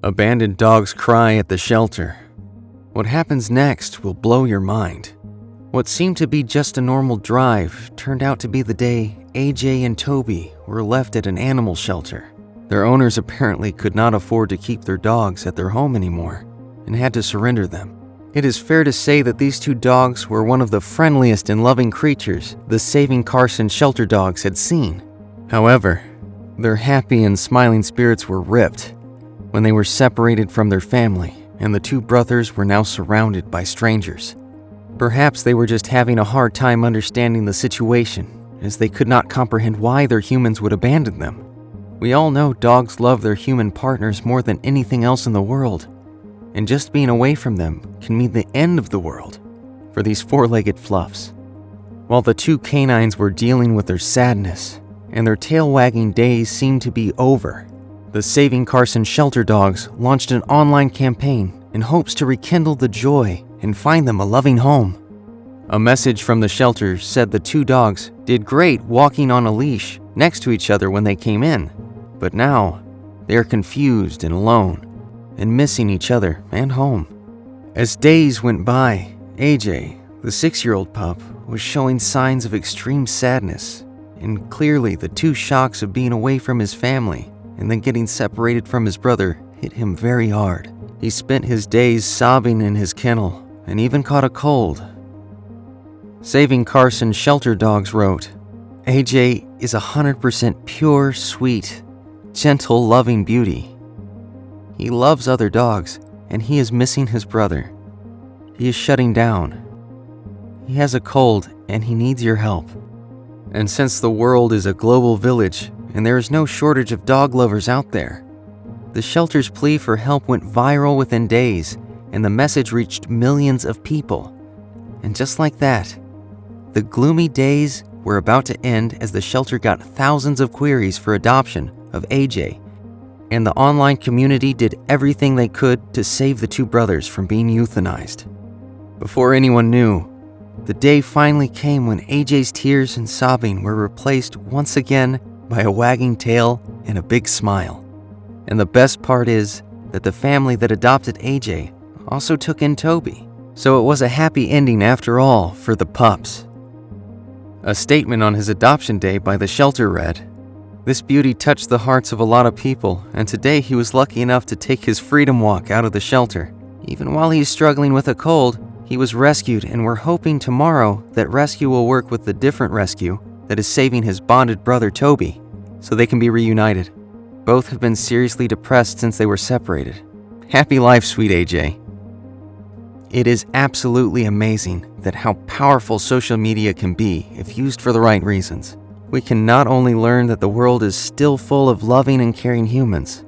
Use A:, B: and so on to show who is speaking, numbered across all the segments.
A: Abandoned dogs cry at the shelter. What happens next will blow your mind. What seemed to be just a normal drive turned out to be the day AJ and Toby were left at an animal shelter. Their owners apparently could not afford to keep their dogs at their home anymore and had to surrender them. It is fair to say that these two dogs were one of the friendliest and loving creatures the Saving Carson shelter dogs had seen. However, their happy and smiling spirits were ripped when they were separated from their family, and the two brothers were now surrounded by strangers. Perhaps they were just having a hard time understanding the situation, as they could not comprehend why their humans would abandon them. We all know dogs love their human partners more than anything else in the world, and just being away from them can mean the end of the world for these four-legged fluffs. While the two canines were dealing with their sadness, and their tail-wagging days seemed to be over, the Saving Carson shelter dogs launched an online campaign in hopes to rekindle the joy and find them a loving home. A message from the shelter said the two dogs did great walking on a leash next to each other when they came in, but now they are confused and alone and missing each other and home. As days went by, AJ, the 6-year-old pup, was showing signs of extreme sadness, and clearly the two shocks of being away from his family and then getting separated from his brother hit him very hard. He spent his days sobbing in his kennel and even caught a cold. Saving Carson shelter dogs wrote, AJ is 100% pure, sweet, gentle, loving beauty. He loves other dogs, and he is missing his brother. He is shutting down. He has a cold, and he needs your help. And since the world is a global village, and there is no shortage of dog lovers out there, the shelter's plea for help went viral within days, and the message reached millions of people. And just like that, the gloomy days were about to end as the shelter got thousands of queries for adoption of AJ, and the online community did everything they could to save the two brothers from being euthanized. Before anyone knew, the day finally came when AJ's tears and sobbing were replaced once again by a wagging tail and a big smile. And the best part is that the family that adopted AJ also took in Toby, so it was a happy ending after all for the pups. A statement on his adoption day by the shelter read, "This beauty touched the hearts of a lot of people, and today he was lucky enough to take his freedom walk out of the shelter. Even while he's struggling with a cold, he was rescued, and we're hoping tomorrow that rescue will work with the different rescue that is saving his bonded brother Toby, so they can be reunited. Both have been seriously depressed since they were separated. Happy life, sweet AJ." It is absolutely amazing that how powerful social media can be if used for the right reasons. We can not only learn that the world is still full of loving and caring humans,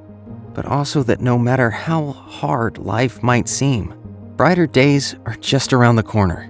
A: but also that no matter how hard life might seem, brighter days are just around the corner.